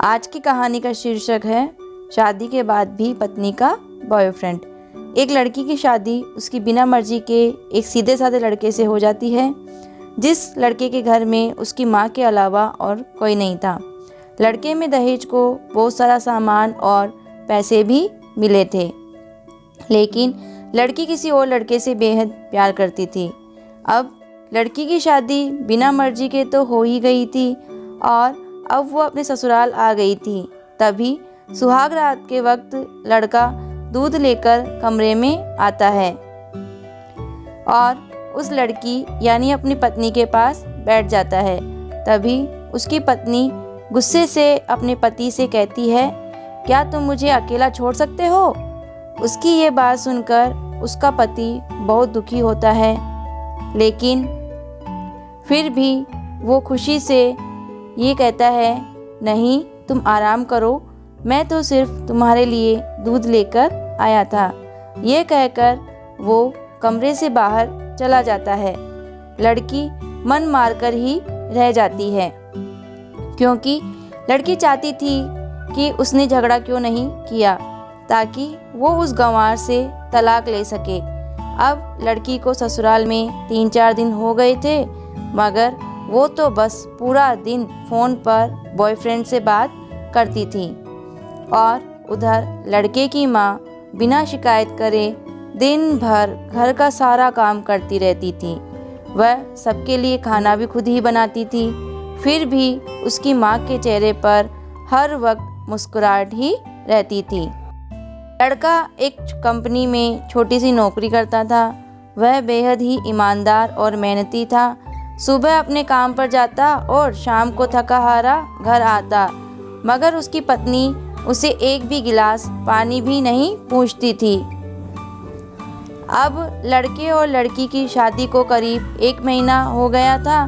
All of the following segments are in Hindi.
आज की कहानी का शीर्षक है शादी के बाद भी पत्नी का बॉयफ्रेंड। एक लड़की की शादी उसकी बिना मर्जी के एक सीधे साधे लड़के से हो जाती है, जिस लड़के के घर में उसकी माँ के अलावा और कोई नहीं था। लड़के में दहेज को बहुत सारा सामान और पैसे भी मिले थे, लेकिन लड़की किसी और लड़के से बेहद प्यार करती थी। अब लड़की की शादी बिना मर्जी के तो हो ही गई थी और अब वो अपने ससुराल आ गई थी। तभी सुहाग रात के वक्त लड़का दूध लेकर कमरे में आता है और उस लड़की यानी अपनी पत्नी के पास बैठ जाता है। तभी उसकी पत्नी गुस्से से अपने पति से कहती है, क्या तुम मुझे अकेला छोड़ सकते हो? उसकी ये बात सुनकर उसका पति बहुत दुखी होता है, लेकिन फिर भी वो खुशी से ये कहता है, नहीं तुम आराम करो, मैं तो सिर्फ तुम्हारे लिए दूध लेकर आया था। ये कहकर वो कमरे से बाहर चला जाता है। लड़की मन मारकर ही रह जाती है, क्योंकि लड़की चाहती थी कि उसने झगड़ा क्यों नहीं किया ताकि वो उस गंवार से तलाक ले सके। अब लड़की को ससुराल में 3-4 दिन हो गए थे, मगर वो तो बस पूरा दिन फ़ोन पर बॉयफ्रेंड से बात करती थी और उधर लड़के की माँ बिना शिकायत करे दिन भर घर का सारा काम करती रहती थी। वह सबके लिए खाना भी खुद ही बनाती थी, फिर भी उसकी माँ के चेहरे पर हर वक्त मुस्कुराहट ही रहती थी। लड़का एक कंपनी में छोटी सी नौकरी करता था। वह बेहद ही ईमानदार और मेहनती था। सुबह अपने काम पर जाता और शाम को थका हारा घर आता, मगर उसकी पत्नी उसे एक भी गिलास पानी भी नहीं पूछती थी। अब लड़के और लड़की की शादी को करीब 1 महीना हो गया था,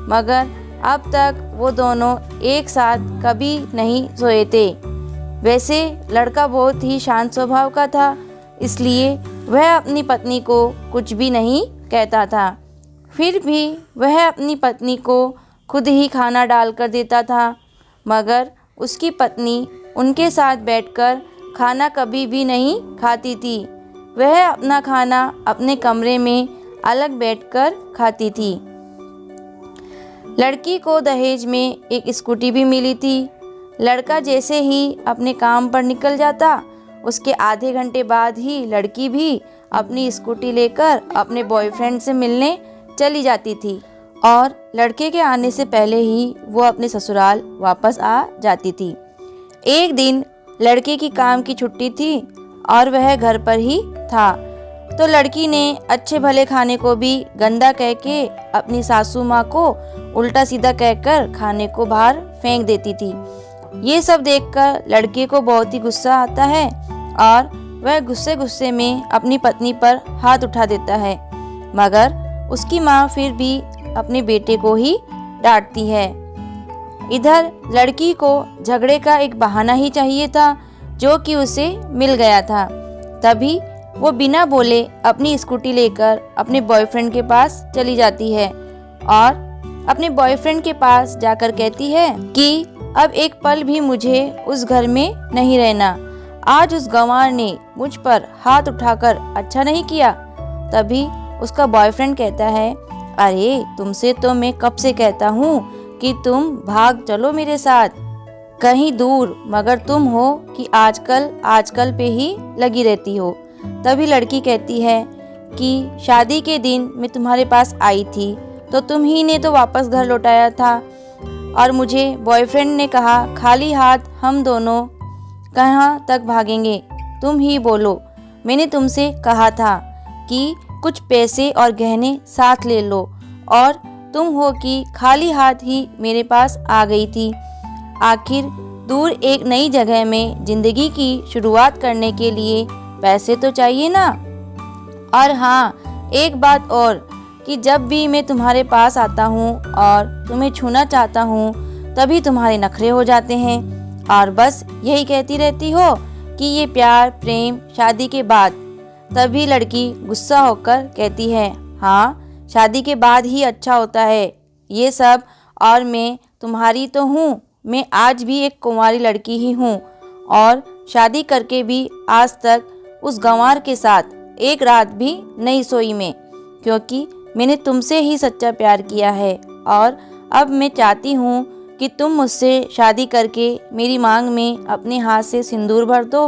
मगर अब तक वो दोनों एक साथ कभी नहीं सोए थे। वैसे लड़का बहुत ही शांत स्वभाव का था, इसलिए वह अपनी पत्नी को कुछ भी नहीं कहता था। फिर भी वह अपनी पत्नी को खुद ही खाना डाल कर देता था, मगर उसकी पत्नी उनके साथ बैठकर खाना कभी भी नहीं खाती थी। वह अपना खाना अपने कमरे में अलग बैठकर खाती थी। लड़की को दहेज में एक स्कूटी भी मिली थी। लड़का जैसे ही अपने काम पर निकल जाता, उसके आधे घंटे बाद ही लड़की भी अपनी स्कूटी लेकर अपने बॉयफ्रेंड से मिलने चली जाती थी और लड़के के आने से पहले ही वो अपने ससुराल वापस आ जाती थी। एक दिन लड़के की काम की छुट्टी थी और वह घर पर ही था, तो लड़की ने अच्छे भले खाने को भी गंदा कह के अपनी सासू माँ को उल्टा सीधा कहकर खाने को बाहर फेंक देती थी। ये सब देखकर लड़के को बहुत ही गुस्सा आता है और वह गुस्से गुस्से में अपनी पत्नी पर हाथ उठा देता है, मगर उसकी माँ फिर भी अपने बेटे को ही डांटती है। इधर लड़की को झगड़े का एक बहाना ही चाहिए था, जो कि उसे मिल गया था। तभी वो बिना बोले अपनी स्कूटी लेकर अपने बॉयफ्रेंड के पास चली जाती है और अपने बॉयफ्रेंड के पास जाकर कहती है कि अब एक पल भी मुझे उस घर में नहीं रहना। आज उस गंवार ने मुझ पर हाथ उठाकर अच्छा नहीं किया। तभी उसका बॉयफ्रेंड कहता है, अरे तुमसे तो मैं कब से कहता हूँ कि तुम भाग चलो मेरे साथ कहीं दूर, मगर तुम हो कि आजकल पे ही लगी रहती हो। तभी लड़की कहती है कि शादी के दिन मैं तुम्हारे पास आई थी तो तुम ही ने तो वापस घर लौटाया था और मुझे बॉयफ्रेंड ने कहा खाली हाथ हम दोनों कहाँ तक भागेंगे, तुम ही बोलो। मैंने तुमसे कहा था कि कुछ पैसे और गहने साथ ले लो और तुम हो कि खाली हाथ ही मेरे पास आ गई थी। आखिर दूर एक नई जगह में ज़िंदगी की शुरुआत करने के लिए पैसे तो चाहिए ना। और हाँ, एक बात और कि जब भी मैं तुम्हारे पास आता हूँ और तुम्हें छूना चाहता हूँ, तभी तुम्हारे नखरे हो जाते हैं और बस यही कहती रहती हो कि ये प्यार प्रेम शादी के बाद। तभी लड़की गुस्सा होकर कहती है, हाँ शादी के बाद ही अच्छा होता है ये सब, और मैं तुम्हारी तो हूँ मैं आज भी एक कुंवारी लड़की ही हूँ और शादी करके भी आज तक उस गंवार के साथ एक रात भी नहीं सोई मैं, क्योंकि मैंने तुमसे ही सच्चा प्यार किया है। और अब मैं चाहती हूँ कि तुम मुझसे शादी करके मेरी मांग में अपने हाथ से सिंदूर भर दो,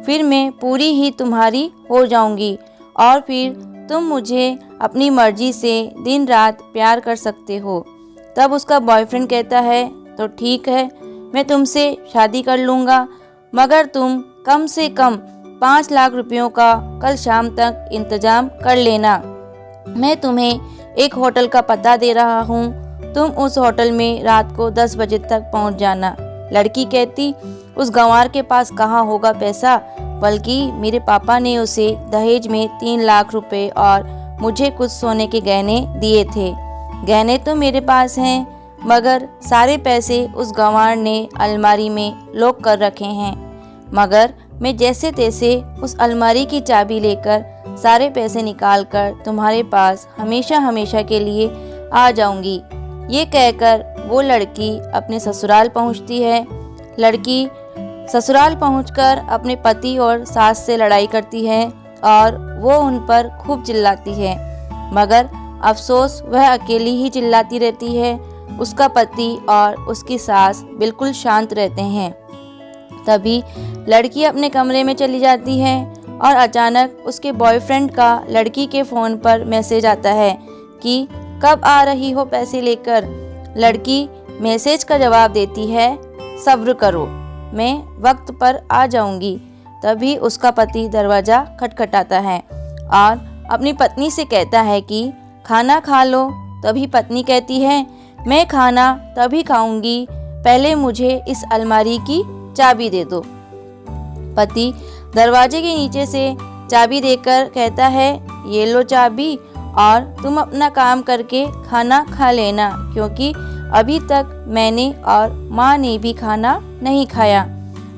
फिर मैं पूरी ही तुम्हारी हो जाऊँगी और फिर तुम मुझे अपनी मर्जी से दिन रात प्यार कर सकते हो। तब उसका बॉयफ्रेंड कहता है तो ठीक है, मैं तुमसे शादी कर लूँगा, मगर तुम कम से कम 5 लाख रुपयों का कल शाम तक इंतजाम कर लेना। मैं तुम्हें एक होटल का पता दे रहा हूँ, तुम उस होटल में रात को 10 बजे तक पहुँच जाना। लड़की कहती उस गंवार के पास कहाँ होगा पैसा, बल्कि मेरे पापा ने उसे दहेज में 3 लाख रुपए और मुझे कुछ सोने के गहने दिए थे। गहने तो मेरे पास हैं, मगर सारे पैसे उस गंवार ने अलमारी में लॉक कर रखे हैं। मगर मैं जैसे तैसे उस अलमारी की चाबी लेकर सारे पैसे निकालकर तुम्हारे पास हमेशा हमेशा के लिए आ जाऊंगी। ये कहकर वो लड़की अपने ससुराल पहुंचती है। लड़की ससुराल पहुंचकर अपने पति और सास से लड़ाई करती है और वो उन पर खूब चिल्लाती है, मगर अफसोस वह अकेली ही चिल्लाती रहती है। उसका पति और उसकी सास बिल्कुल शांत रहते हैं। तभी लड़की अपने कमरे में चली जाती है और अचानक उसके बॉयफ्रेंड का लड़की के फ़ोन पर मैसेज आता है कि कब आ रही हो पैसे लेकर। लड़की मैसेज का जवाब देती है सब्र करो, मैं वक्त पर आ जाऊंगी। तभी उसका पति दरवाज़ा खटखटाता है और अपनी पत्नी से कहता है कि खाना खा लो। तभी पत्नी कहती है मैं खाना तभी खाऊंगी, पहले मुझे इस अलमारी की चाबी दे दो। पति दरवाजे के नीचे से चाबी देकर कहता है ये लो चाबी और तुम अपना काम करके खाना खा लेना, क्योंकि अभी तक मैंने और माँ ने भी खाना नहीं खाया।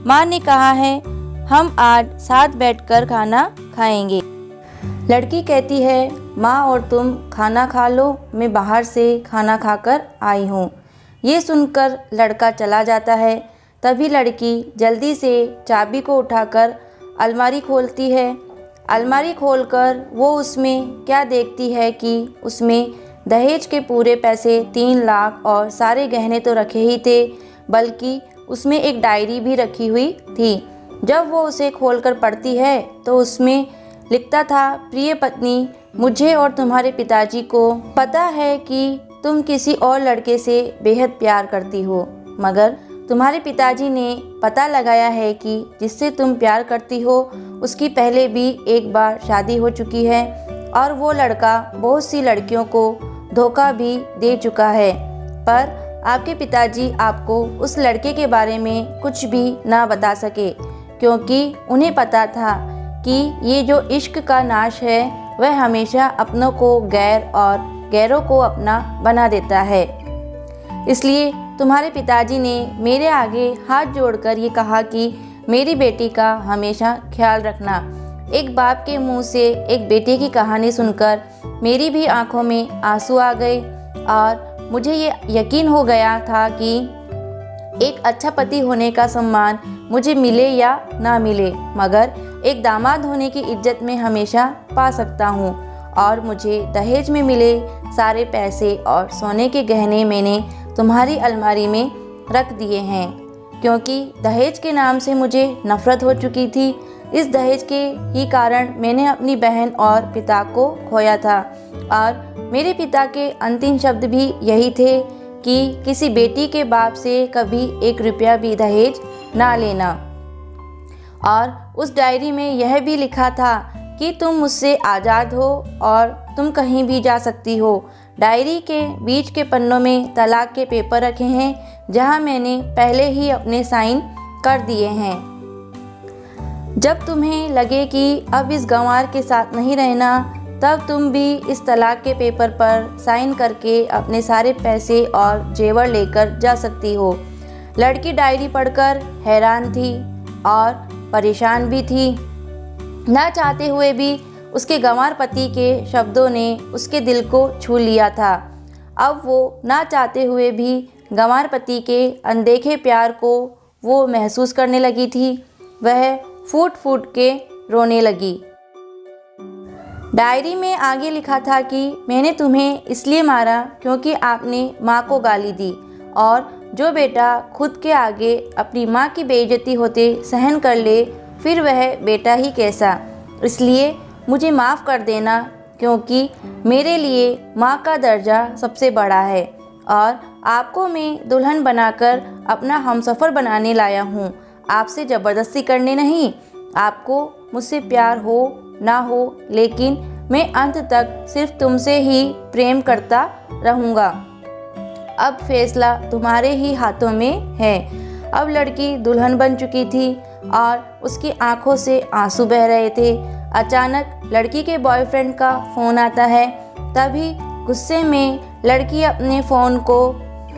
माँ ने कहा है हम आज साथ बैठकर खाना खाएंगे। लड़की कहती है माँ और तुम खाना खा लो, मैं बाहर से खाना खाकर आई हूँ। ये सुनकर लड़का चला जाता है। तभी लड़की जल्दी से चाबी को उठाकर अलमारी खोलती है। अलमारी खोलकर वो उसमें क्या देखती है कि उसमें दहेज के पूरे पैसे 3 लाख और सारे गहने तो रखे ही थे, बल्कि उसमें एक डायरी भी रखी हुई थी। जब वो उसे खोलकर पढ़ती है तो उसमें लिखता था प्रिय पत्नी, मुझे और तुम्हारे पिताजी को पता है कि तुम किसी और लड़के से बेहद प्यार करती हो, मगर तुम्हारे पिताजी ने पता लगाया है कि जिससे तुम प्यार करती हो उसकी पहले भी एक बार शादी हो चुकी है और वो लड़का बहुत सी लड़कियों को धोखा भी दे चुका है। पर आपके पिताजी आपको उस लड़के के बारे में कुछ भी ना बता सके, क्योंकि उन्हें पता था कि ये जो इश्क का नाश है वह हमेशा अपनों को गैर और गैरों को अपना बना देता है। इसलिए तुम्हारे पिताजी ने मेरे आगे हाथ जोड़कर ये कहा कि मेरी बेटी का हमेशा ख्याल रखना। एक बाप के मुंह से एक बेटे की कहानी सुनकर मेरी भी आंखों में आंसू आ गए और मुझे ये यकीन हो गया था कि एक अच्छा पति होने का सम्मान मुझे मिले या ना मिले, मगर एक दामाद होने की इज्जत में हमेशा पा सकता हूँ। और मुझे दहेज में मिले सारे पैसे और सोने के गहने मैंने तुम्हारी अलमारी में रख दिए हैं, क्योंकि दहेज के नाम से मुझे नफ़रत हो चुकी थी। इस दहेज के ही कारण मैंने अपनी बहन और पिता को खोया था और मेरे पिता के अंतिम शब्द भी यही थे कि किसी बेटी के बाप से कभी 1 रुपया भी दहेज ना लेना। और उस डायरी में यह भी लिखा था कि तुम मुझसे आज़ाद हो और तुम कहीं भी जा सकती हो। डायरी के बीच के पन्नों में तलाक के पेपर रखे हैं, जहां मैंने पहले ही अपने साइन कर दिए हैं। जब तुम्हें लगे कि अब इस गंवार के साथ नहीं रहना, तब तुम भी इस तलाक के पेपर पर साइन करके अपने सारे पैसे और जेवर लेकर जा सकती हो। लड़की डायरी पढ़कर हैरान थी और परेशान भी थी। ना चाहते हुए भी उसके गंवार पति के शब्दों ने उसके दिल को छू लिया था। अब वो ना चाहते हुए भी गंवार पति के अनदेखे प्यार को वो महसूस करने लगी थी। वह फूट फूट के रोने लगी। डायरी में आगे लिखा था कि मैंने तुम्हें इसलिए मारा क्योंकि आपने माँ को गाली दी, और जो बेटा खुद के आगे अपनी माँ की बेइज्जती होते सहन कर ले, फिर वह बेटा ही कैसा। इसलिए मुझे माफ़ कर देना, क्योंकि मेरे लिए माँ का दर्जा सबसे बड़ा है और आपको मैं दुल्हन बनाकर अपना हमसफ़र बनाने लाया हूँ, आपसे ज़बरदस्ती करने नहीं। आपको मुझसे प्यार हो ना हो, लेकिन मैं अंत तक सिर्फ तुमसे ही प्रेम करता रहूँगा। अब फैसला तुम्हारे ही हाथों में है। अब लड़की दुल्हन बन चुकी थी और उसकी आंखों से आंसू बह रहे थे। अचानक लड़की के बॉयफ्रेंड का फ़ोन आता है। तभी गुस्से में लड़की अपने फ़ोन को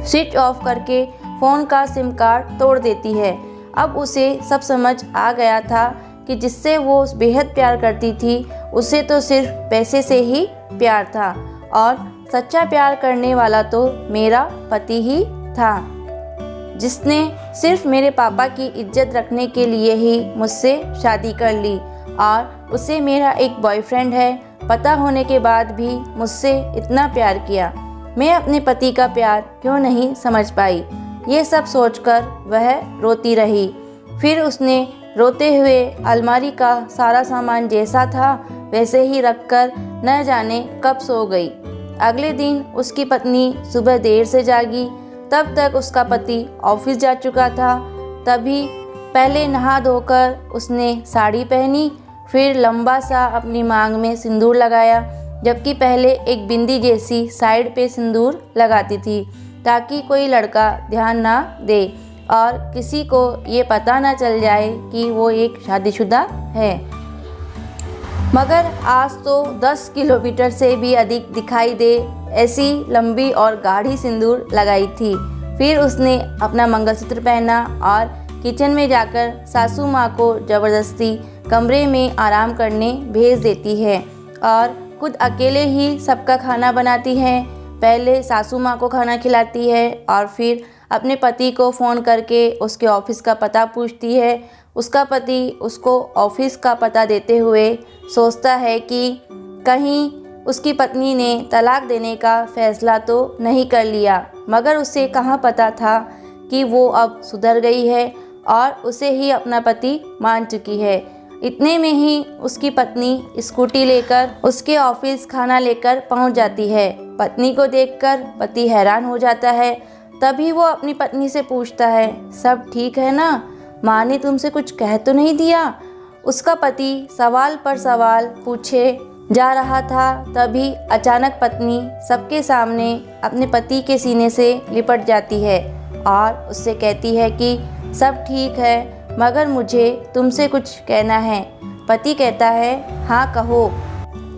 स्विच ऑफ करके फ़ोन का सिम कार्ड तोड़ देती है। अब उसे सब समझ आ गया था कि जिससे वो बेहद प्यार करती थी, उसे तो सिर्फ पैसे से ही प्यार था, और सच्चा प्यार करने वाला तो मेरा पति ही था, जिसने सिर्फ मेरे पापा की इज्जत रखने के लिए ही मुझसे शादी कर ली, और उसे मेरा एक बॉयफ्रेंड है पता होने के बाद भी मुझसे इतना प्यार किया। मैं अपने पति का प्यार क्यों नहीं समझ पाई। ये सब सोचकर वह रोती रही। फिर उसने रोते हुए अलमारी का सारा सामान जैसा था वैसे ही रखकर न जाने कब सो गई। अगले दिन उसकी पत्नी सुबह देर से जागी। तब तक उसका पति ऑफिस जा चुका था। तभी पहले नहा धोकर उसने साड़ी पहनी, फिर लंबा सा अपनी मांग में सिंदूर लगाया, जबकि पहले एक बिंदी जैसी साइड पे सिंदूर लगाती थी ताकि कोई लड़का ध्यान ना दे और किसी को ये पता ना चल जाए कि वो एक शादीशुदा है। मगर आज तो 10 किलोमीटर से भी अधिक दिखाई दे ऐसी लंबी और गाढ़ी सिंदूर लगाई थी। फिर उसने अपना मंगलसूत्र पहना और किचन में जाकर सासू माँ को ज़बरदस्ती कमरे में आराम करने भेज देती है और खुद अकेले ही सबका खाना बनाती है। पहले सासू माँ को खाना खिलाती है और फिर अपने पति को फ़ोन करके उसके ऑफ़िस का पता पूछती है। उसका पति उसको ऑफ़िस का पता देते हुए सोचता है कि कहीं उसकी पत्नी ने तलाक देने का फ़ैसला तो नहीं कर लिया, मगर उसे कहाँ पता था कि वो अब सुधर गई है और उसे ही अपना पति मान चुकी है। इतने में ही उसकी पत्नी स्कूटी लेकर उसके ऑफिस खाना लेकर पहुंच जाती है। पत्नी को देखकर पति हैरान हो जाता है। तभी वो अपनी पत्नी से पूछता है, सब ठीक है ना? माँ ने तुमसे कुछ कह तो नहीं दिया? उसका पति सवाल पर सवाल पूछे जा रहा था। तभी अचानक पत्नी सबके सामने अपने पति के सीने से लिपट जाती है और उससे कहती है कि सब ठीक है, मगर मुझे तुमसे कुछ कहना है। पति कहता है, हाँ कहो।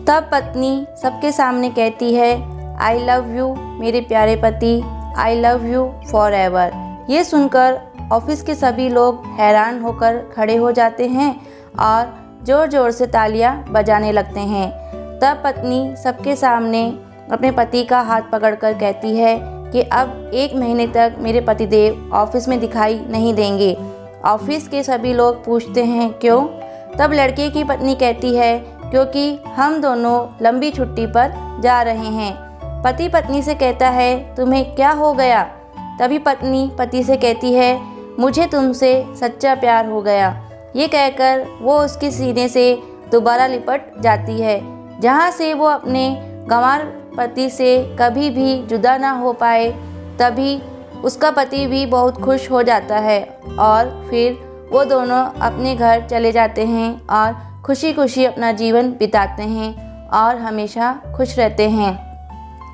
तब पत्नी सबके सामने कहती है, आई लव यू मेरे प्यारे पति, I love you for ever. ये सुनकर ऑफिस के सभी लोग हैरान होकर खड़े हो जाते हैं और ज़ोर ज़ोर से तालियां बजाने लगते हैं। तब पत्नी सबके सामने अपने पति का हाथ पकड़कर कहती है कि अब 1 महीने तक मेरे पतिदेव ऑफिस में दिखाई नहीं देंगे। ऑफिस के सभी लोग पूछते हैं क्यों? तब लड़के की पत्नी कहती है, क्योंकि हम दोनों लंबी छुट्टी पर जा रहे हैं। पति पत्नी से कहता है, तुम्हें क्या हो गया? तभी पत्नी पति से कहती है, मुझे तुमसे सच्चा प्यार हो गया। ये कहकर वो उसके सीने से दोबारा लिपट जाती है, जहाँ से वो अपने गंवार पति से कभी भी जुदा ना हो पाए। तभी उसका पति भी बहुत खुश हो जाता है और फिर वो दोनों अपने घर चले जाते हैं और खुशी खुशी अपना जीवन बिताते हैं और हमेशा खुश रहते हैं।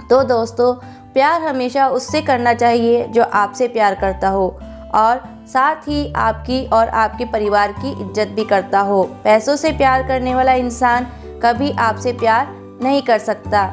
तो दोस्तों, प्यार हमेशा उससे करना चाहिए जो आपसे प्यार करता हो और साथ ही आपकी और आपके परिवार की इज्जत भी करता हो। पैसों से प्यार करने वाला इंसान कभी आपसे प्यार नहीं कर सकता।